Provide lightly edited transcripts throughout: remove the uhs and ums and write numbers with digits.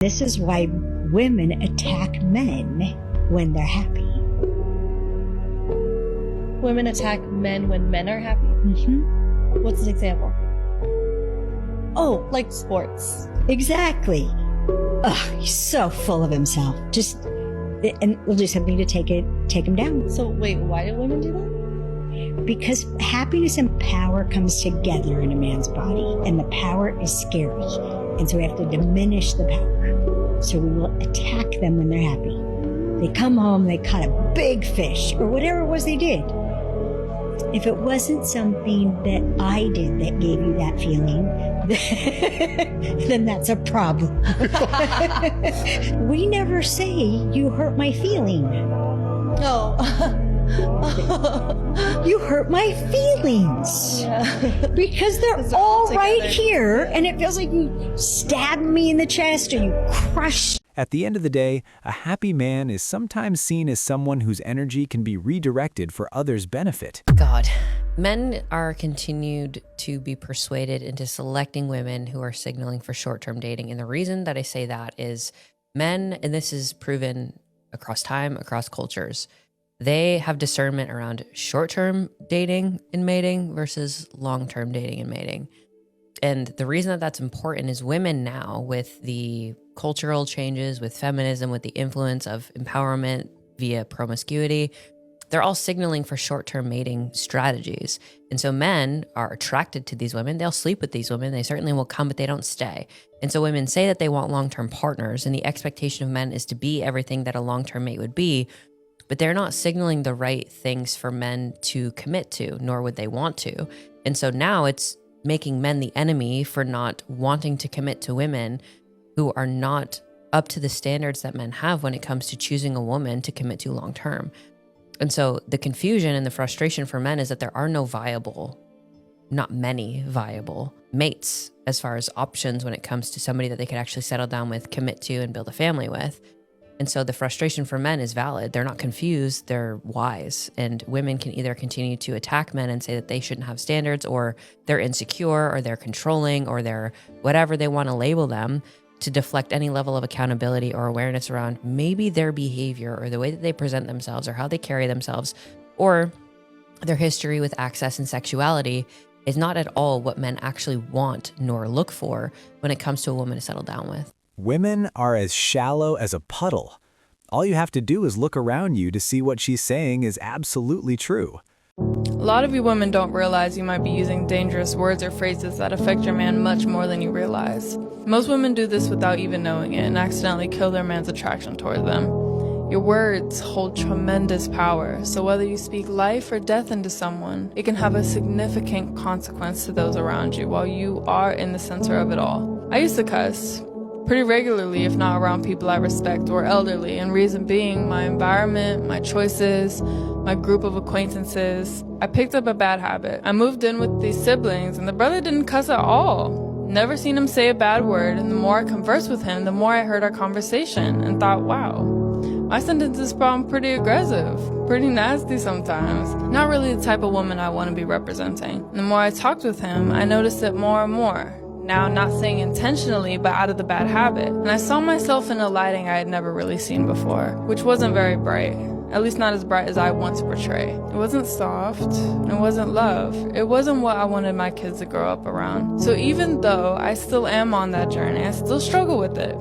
This is why women attack men when they're happy. Women attack men when men are happy? Mm-hmm. What's an example? Oh, like sports. Exactly. Ugh, he's so full of himself. And we'll do something to take him down. So wait, why do women do that? Because happiness and power comes together in a man's body, and the power is scary. And so we have to diminish the power. So we will attack them when they're happy. They come home, they caught a big fish, or whatever it was they did. If it wasn't something that I did that gave you that feeling, then that's a problem. We never say, you hurt my feeling. No. You hurt my feelings. Yeah. Because they're all right here, and it feels like you stabbed me in the chest or you crushed. At the end of the day, a happy man is sometimes seen as someone whose energy can be redirected for others' benefit. God. Men are continued to be persuaded into selecting women who are signaling for short-term dating. And the reason that I say that is men, and this is proven across time, across cultures, they have discernment around short-term dating and mating versus long-term dating and mating. And the reason that that's important is women now, with the cultural changes, with feminism, with the influence of empowerment via promiscuity, they're all signaling for short-term mating strategies. And so men are attracted to these women. They'll sleep with these women. They certainly will come, but they don't stay. And so women say that they want long-term partners, and the expectation of men is to be everything that a long-term mate would be, but they're not signaling the right things for men to commit to, nor would they want to. And so now it's making men the enemy for not wanting to commit to women who are not up to the standards that men have when it comes to choosing a woman to commit to long-term. And so the confusion and the frustration for men is that there are not many viable mates as far as options when it comes to somebody that they could actually settle down with, commit to, and build a family with. And so the frustration for men is valid. They're not confused, they're wise. And women can either continue to attack men and say that they shouldn't have standards, or they're insecure, or they're controlling, or they're whatever they want to label them, to deflect any level of accountability or awareness around maybe their behavior or the way that they present themselves or how they carry themselves or their history with access and sexuality is not at all what men actually want nor look for when it comes to a woman to settle down with. Women are as shallow as a puddle. All you have to do is look around you to see what she's saying is absolutely true. A lot of you women don't realize you might be using dangerous words or phrases that affect your man much more than you realize. Most women do this without even knowing it and accidentally kill their man's attraction toward them. Your words hold tremendous power, so whether you speak life or death into someone, it can have a significant consequence to those around you while you are in the center of it all. I used to cuss pretty regularly, if not around people I respect or elderly, and reason being my environment, my choices, my group of acquaintances. I picked up a bad habit. I moved in with these siblings, and the brother didn't cuss at all. Never seen him say a bad word, and the more I conversed with him, the more I heard our conversation and thought, wow, my sentences sound pretty aggressive, pretty nasty sometimes. Not really the type of woman I want to be representing. And the more I talked with him, I noticed it more and more. Now, not saying intentionally, but out of the bad habit. And I saw myself in a lighting I had never really seen before, which wasn't very bright. At least not as bright as I want to portray. It wasn't soft, it wasn't love. It wasn't what I wanted my kids to grow up around. So even though I still am on that journey, I still struggle with it.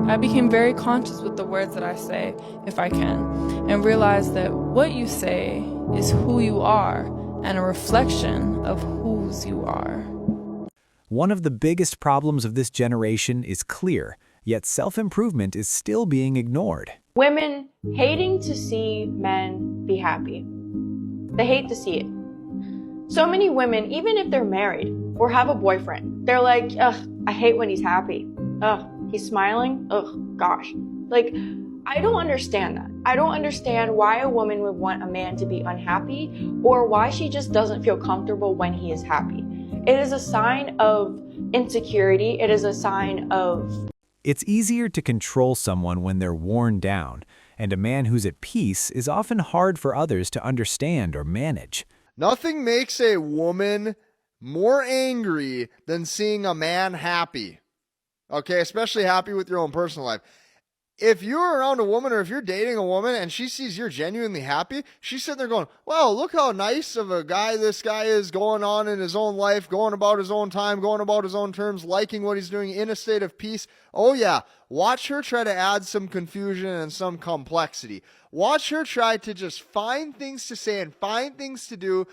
I became very conscious with the words that I say, if I can, and realized that what you say is who you are and a reflection of whose you are. One of the biggest problems of this generation is clear, yet self-improvement is still being ignored. Women hating to see men be happy. They hate to see it. So many women, even if they're married or have a boyfriend, they're like, ugh, I hate when he's happy. Ugh, he's smiling. Ugh, gosh. Like, I don't understand that. I don't understand why a woman would want a man to be unhappy or why she just doesn't feel comfortable when he is happy. It is a sign of insecurity. It is a sign of... It's easier to control someone when they're worn down, and a man who's at peace is often hard for others to understand or manage. Nothing makes a woman more angry than seeing a man happy. Okay, especially happy with your own personal life. If you're around a woman or if you're dating a woman and she sees you're genuinely happy, she's sitting there going, wow, look how nice of a guy this guy is, going on in his own life, going about his own time, going about his own terms, liking what he's doing, in a state of peace. Oh yeah, watch her try to add some confusion and some complexity. Watch her try to just find things to say and find things to do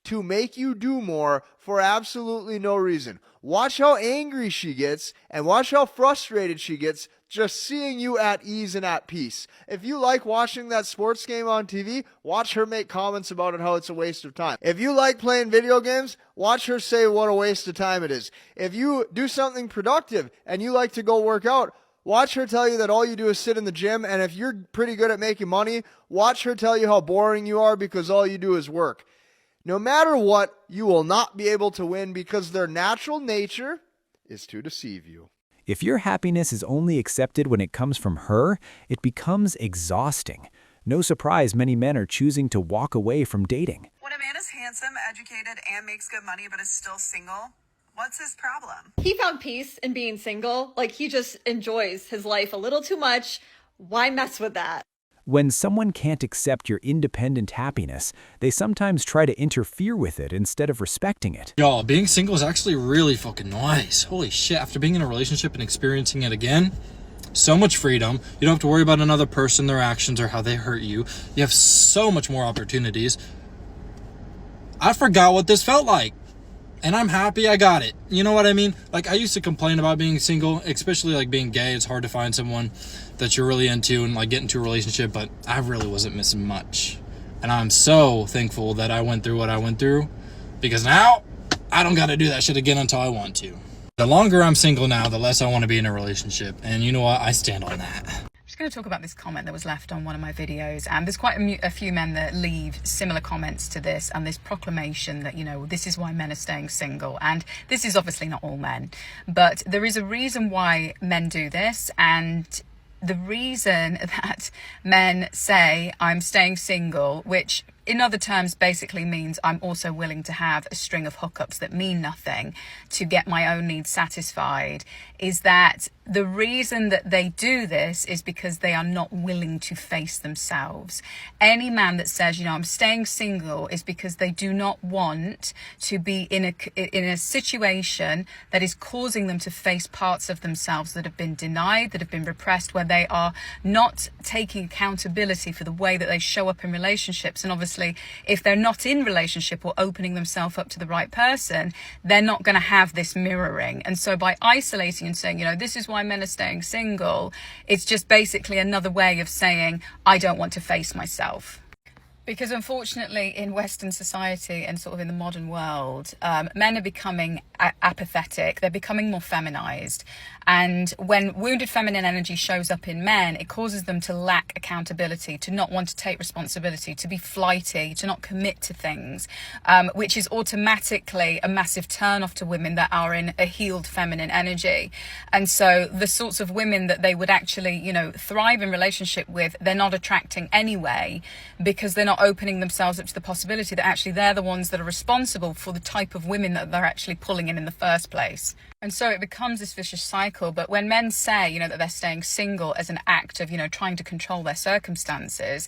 to make you do more for absolutely no reason. Watch how angry she gets and watch how frustrated she gets just seeing you at ease and at peace. If you like watching that sports game on TV, watch her make comments about it, how it's a waste of time. If you like playing video games, watch her say what a waste of time it is. If you do something productive and you like to go work out, watch her tell you that all you do is sit in the gym. And if you're pretty good at making money, watch her tell you how boring you are because all you do is work. No matter what, you will not be able to win because their natural nature is to deceive you. If your happiness is only accepted when it comes from her, it becomes exhausting. No surprise many men are choosing to walk away from dating. When a man is handsome, educated, and makes good money but is still single, what's his problem? He found peace in being single. Like, he just enjoys his life a little too much. Why mess with that? When someone can't accept your independent happiness, they sometimes try to interfere with it instead of respecting it. Y'all, being single is actually really fucking nice. Holy shit, after being in a relationship and experiencing it again, so much freedom. You don't have to worry about another person, their actions, or how they hurt you. You have so much more opportunities. I forgot what this felt like. And I'm happy I got it. You know what I mean? Like, I used to complain about being single, especially like being gay. It's hard to find someone that you're really into and like get into a relationship, but I really wasn't missing much. And I'm so thankful that I went through what I went through, because now I don't got to do that shit again until I want to. The longer I'm single now, the less I want to be in a relationship. And you know what? I stand on that. I'm just going to talk about this comment that was left on one of my videos, and there's quite a few men that leave similar comments to this, and this proclamation that, you know, this is why men are staying single. And this is obviously not all men, but there is a reason why men do this. And the reason that men say I'm staying single, which in other terms basically means I'm also willing to have a string of hookups that mean nothing to get my own needs satisfied, is that the reason that they do this is because they are not willing to face themselves. Any man that says, you know, I'm staying single, is because they do not want to be in a situation that is causing them to face parts of themselves that have been denied, that have been repressed, where they are not taking accountability for the way that they show up in relationships. And obviously, if they're not in relationship or opening themselves up to the right person, they're not going to have this mirroring. And so by isolating and saying, you know, this is why men are staying single, it's just basically another way of saying, I don't want to face myself. Because unfortunately in Western society and sort of in the modern world, men are becoming apathetic, they're becoming more feminized. And when wounded feminine energy shows up in men, it causes them to lack accountability, to not want to take responsibility, to be flighty, to not commit to things, which is automatically a massive turn off to women that are in a healed feminine energy. And so the sorts of women that they would actually, you know, thrive in relationship with, they're not attracting anyway, because they're not opening themselves up to the possibility that actually they're the ones that are responsible for the type of women that they're actually pulling in the first place. And so it becomes this vicious cycle. But when men say, you know, that they're staying single as an act of, you know, trying to control their circumstances,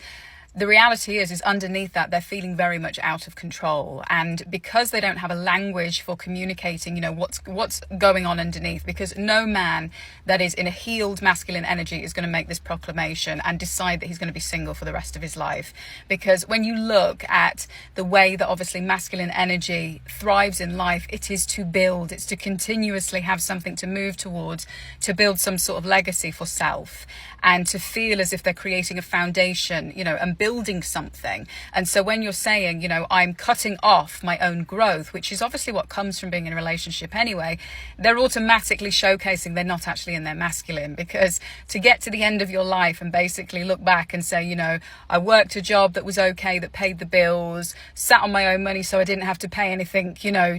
the reality is underneath that, they're feeling very much out of control. And because they don't have a language for communicating, you know, what's going on underneath, because no man that is in a healed masculine energy is going to make this proclamation and decide that he's going to be single for the rest of his life. Because when you look at the way that obviously masculine energy thrives in life, it is to build, it's to continuously have something to move towards, to build some sort of legacy for self, and to feel as if they're creating a foundation, you know, and building something. And so when you're saying, you know, I'm cutting off my own growth, which is obviously what comes from being in a relationship anyway, they're automatically showcasing they're not actually in their masculine. Because to get to the end of your life and basically look back and say, you know, I worked a job that was okay, that paid the bills, sat on my own money so I didn't have to pay anything, you know,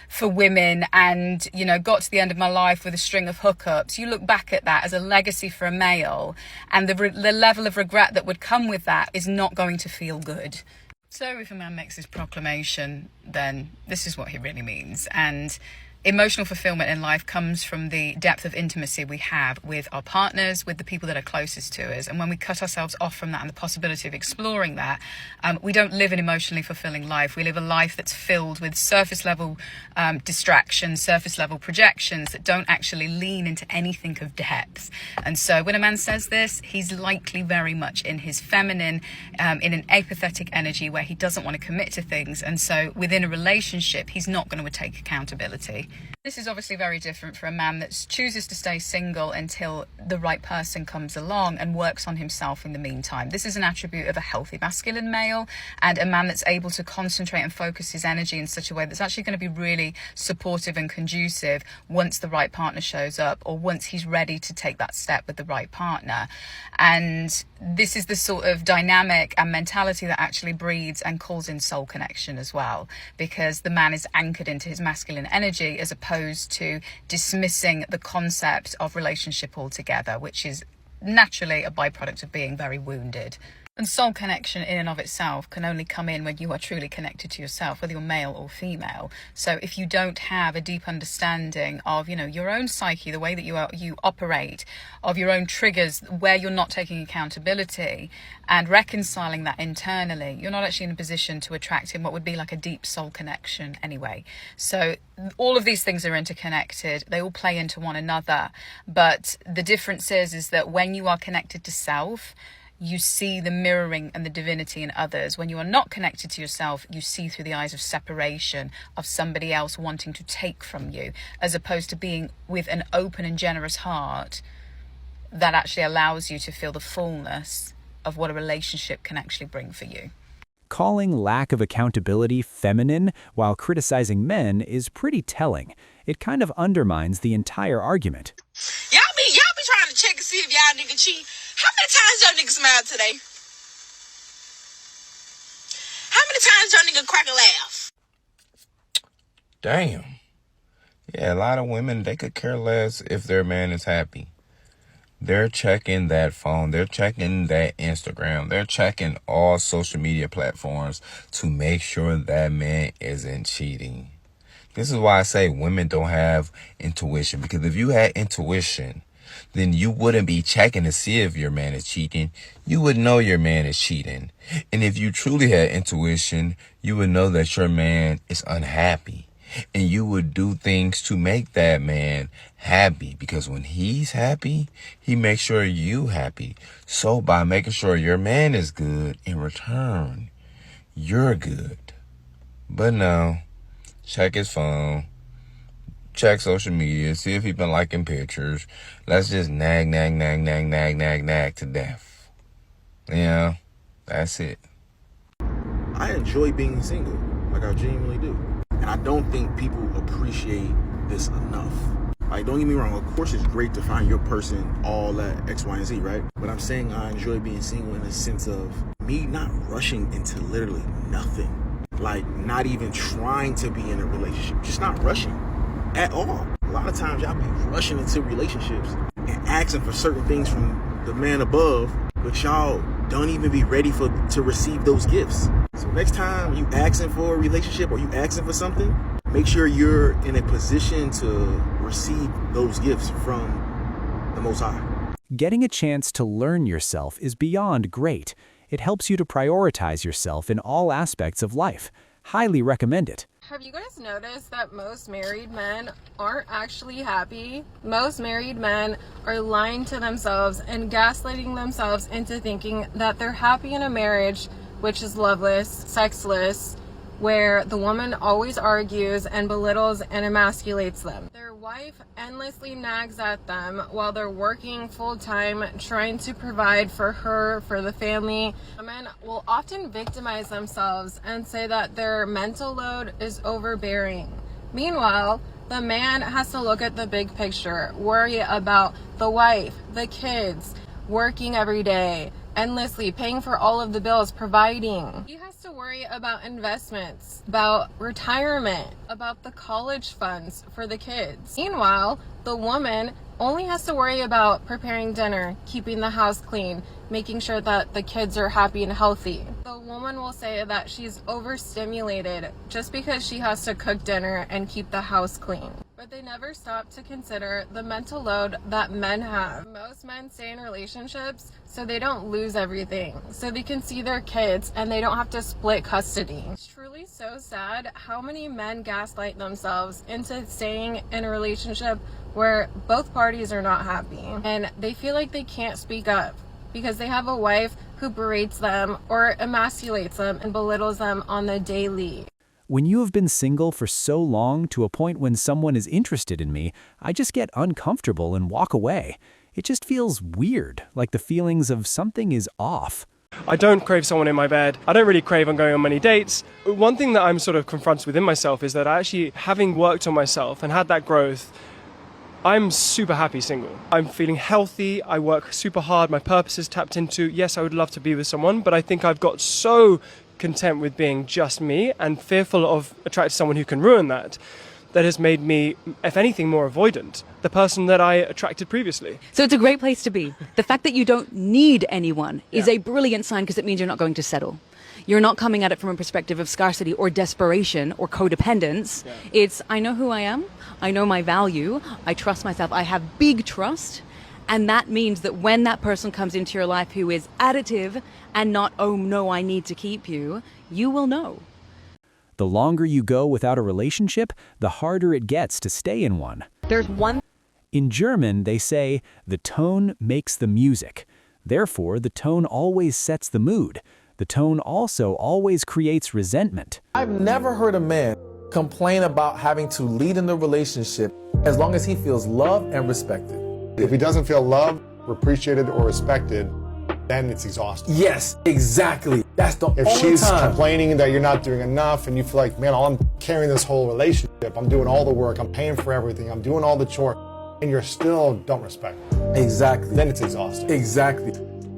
for women, and, you know, got to the end of my life with a string of hookups. You look back at that as a legacy for a male, and the level of regret that would come with that is not going to feel good. So if a man makes this proclamation, then this is what he really means. And Emotional fulfillment in life comes from the depth of intimacy we have with our partners, with the people that are closest to us. And when we cut ourselves off from that and the possibility of exploring that, we don't live an emotionally fulfilling life. We live a life that's filled with surface level distractions, surface level projections that don't actually lean into anything of depth. And so when a man says this, he's likely very much in his feminine, in an apathetic energy where he doesn't want to commit to things. And so within a relationship, he's not going to take accountability. This is obviously very different for a man that chooses to stay single until the right person comes along and works on himself in the meantime. This is an attribute of a healthy masculine male, and a man that's able to concentrate and focus his energy in such a way that's actually going to be really supportive and conducive once the right partner shows up, or once he's ready to take that step with the right partner. And this is the sort of dynamic and mentality that actually breeds and calls in soul connection as well, because the man is anchored into his masculine energy as opposed to dismissing the concept of relationship altogether, which is naturally a byproduct of being very wounded. And soul connection in and of itself can only come in when you are truly connected to yourself, whether you're male or female. So if you don't have a deep understanding of, your own psyche, the way that you operate, of your own triggers, where you're not taking accountability and reconciling that internally, you're not actually in a position to attract in what would be like a deep soul connection anyway. So all of these things are interconnected. They all play into one another. But the difference is that when you are connected to self, you see the mirroring and the divinity in others. When you are not connected to yourself, you see through the eyes of separation, of somebody else wanting to take from you, as opposed to being with an open and generous heart that actually allows you to feel the fullness of what a relationship can actually bring for you. Calling lack of accountability feminine while criticizing men is pretty telling. It kind of undermines the entire argument. Y'all be trying to check and see if y'all nigga cheat. How many times y'all niggas smiled today? How many times y'all nigga crack a laugh? Damn. Yeah, a lot of women, they could care less if their man is happy. They're checking that phone. They're checking that Instagram. They're checking all social media platforms to make sure that man isn't cheating. This is why I say women don't have intuition. Because if you had intuition, then you wouldn't be checking to see if your man is cheating. You would know your man is cheating. And if you truly had intuition, you would know that your man is unhappy. And you would do things to make that man happy. Because when he's happy, he makes sure you happy. So by making sure your man is good, in return, you're good. But no, check his phone. Check social media, see if he's been liking pictures. Let's just nag to death. Yeah, that's it. I enjoy being single, like I genuinely do. And I don't think people appreciate this enough. Like, don't get me wrong, of course it's great to find your person all at X, Y, and Z, right? But I'm saying I enjoy being single in the sense of me not rushing into literally nothing. Like, not even trying to be in a relationship, just not rushing at all. A lot of times y'all be rushing into relationships and asking for certain things from the man above, but y'all don't even be ready to receive those gifts. So next time you asking for a relationship or you asking for something, make sure you're in a position to receive those gifts from the Most High. Getting a chance to learn yourself is beyond great. It helps you to prioritize yourself in all aspects of life. Highly recommend it. Have you guys noticed that most married men aren't actually happy? Most married men are lying to themselves and gaslighting themselves into thinking that they're happy in a marriage which is loveless, sexless, where the woman always argues and belittles and emasculates them. Their wife endlessly nags at them while they're working full-time, trying to provide for her, for the family. Men will often victimize themselves and say that their mental load is overbearing. Meanwhile, the man has to look at the big picture, worry about the wife, the kids, working every day, endlessly paying for all of the bills, providing. He has to worry about investments, about retirement, about the college funds for the kids. Meanwhile, the woman only has to worry about preparing dinner, keeping the house clean, making sure that the kids are happy and healthy. The woman will say that she's overstimulated just because she has to cook dinner and keep the house clean. But they never stop to consider the mental load that men have. Most men stay in relationships so they don't lose everything, so they can see their kids and they don't have to split custody. It's truly so sad how many men gaslight themselves into staying in a relationship where both parties are not happy and they feel like they can't speak up because they have a wife who berates them or emasculates them and belittles them on the daily. When you have been single for so long to a point when someone is interested in me, I just get uncomfortable and walk away. It just feels weird, like the feelings of something is off. I don't crave someone in my bed. I don't really crave on going on many dates. One thing that I'm sort of confronted within myself is that I actually, having worked on myself and had that growth, I'm super happy single. I'm feeling healthy, I work super hard, my purpose is tapped into. Yes, I would love to be with someone, but I think I've got so content with being just me and fearful of attracting someone who can ruin that has made me, if anything, more avoidant, the person that I attracted previously. So it's a great place to be. The fact that you don't need anyone is a brilliant sign because it means you're not going to settle. You're not coming at it from a perspective of scarcity or desperation or codependence. Yeah. It's, I know who I am, I know my value, I trust myself, I have big trust. And that means that when that person comes into your life who is additive and not, oh no, I need to keep you, you will know. The longer you go without a relationship, the harder it gets to stay in one. In German, they say, the tone makes the music. Therefore, the tone always sets the mood. The tone also always creates resentment. I've never heard a man complain about having to lead in the relationship as long as he feels loved and respected. If he doesn't feel loved, appreciated, or respected, then it's exhausting. Yes, exactly. That's the only time. If she's complaining that you're not doing enough and you feel like, man, I'm carrying this whole relationship, I'm doing all the work, I'm paying for everything, I'm doing all the chores, and you're still don't respect me. Exactly. Then it's exhausting. Exactly.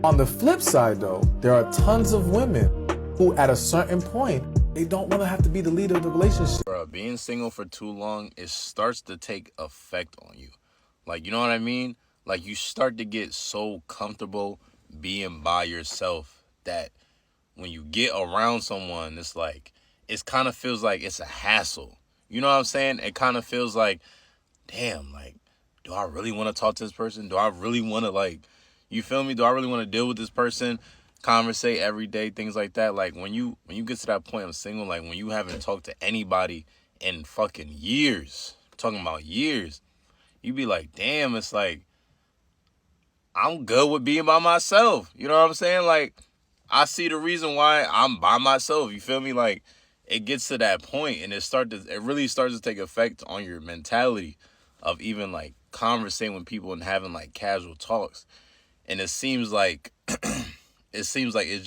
On the flip side, though, there are tons of women who, at a certain point, they don't want to have to be the leader of the relationship. Being single for too long, it starts to take effect on you. Like, you know what I mean? Like, you start to get so comfortable being by yourself that when you get around someone, it's like, it kind of feels like it's a hassle. You know what I'm saying? It kind of feels like, damn, like, do I really want to talk to this person? Do I really want to, like, you feel me? Do I really want to deal with this person? Conversate every day, things like that. Like, when you get to that point of single, like, when you haven't talked to anybody in fucking years, I'm talking about years, you be like, damn, it's like, I'm good with being by myself. You know what I'm saying? Like, I see the reason why I'm by myself. You feel me? Like, it gets to that point and it really starts to take effect on your mentality of even, like, conversating with people and having, like, casual talks. And it seems like it's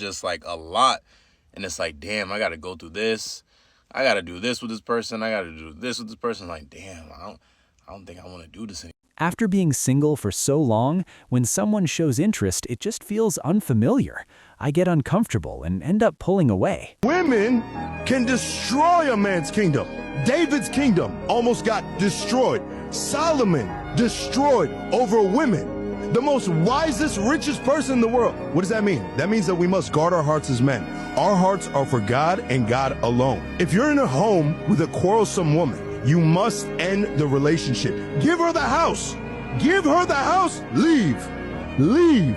just, like, a lot. And it's like, damn, I got to go through this. I got to do this with this person. I got to do this with this person. Like, damn, I don't think I want to do this anymore. After being single for so long, when someone shows interest, it just feels unfamiliar. I get uncomfortable and end up pulling away. Women can destroy a man's kingdom. David's kingdom almost got destroyed. Solomon destroyed over women. The most wisest, richest person in the world. What does that mean? That means that we must guard our hearts as men. Our hearts are for God and God alone. If you're in a home with a quarrelsome woman, you must end the relationship. Give her the house. Give her the house. Leave. Leave.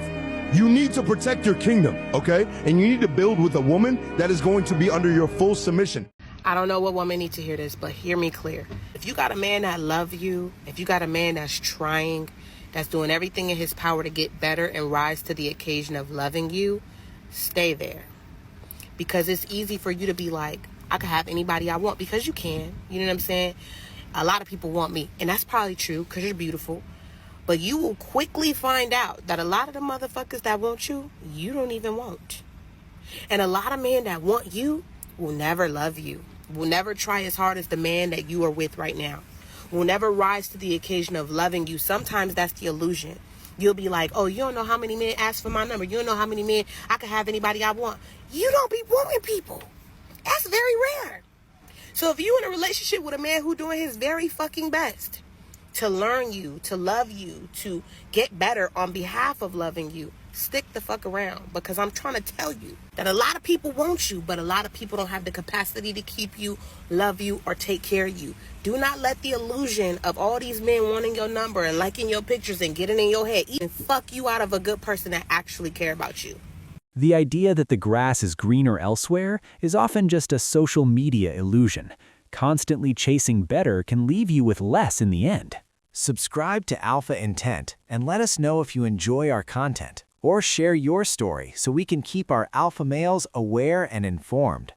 You need to protect your kingdom, okay? And you need to build with a woman that is going to be under your full submission. I don't know what women need to hear this, but hear me clear. If you got a man that loves you, if you got a man that's trying, that's doing everything in his power to get better and rise to the occasion of loving you, stay there. Because it's easy for you to be like, I can have anybody I want, because you can. You know what I'm saying? A lot of people want me, and that's probably true because you're beautiful. But you will quickly find out that a lot of the motherfuckers that want you, you don't even want. And a lot of men that want you will never love you, will never try as hard as the man that you are with right now, will never rise to the occasion of loving you. Sometimes that's the illusion. You'll be like, oh, you don't know how many men ask for my number. You don't know how many men I can have anybody I want. You don't be wanting people. That's very rare. So if you're in a relationship with a man who doing his very fucking best to learn you, to love you, to get better on behalf of loving you, stick the fuck around. Because I'm trying to tell you that a lot of people want you, but a lot of people don't have the capacity to keep you, love you, or take care of you. Do not let the illusion of all these men wanting your number and liking your pictures and getting in your head even fuck you out of a good person that actually care about you. The idea that the grass is greener elsewhere is often just a social media illusion. Constantly chasing better can leave you with less in the end. Subscribe to Alpha Intent and let us know if you enjoy our content, or share your story so we can keep our alpha males aware and informed.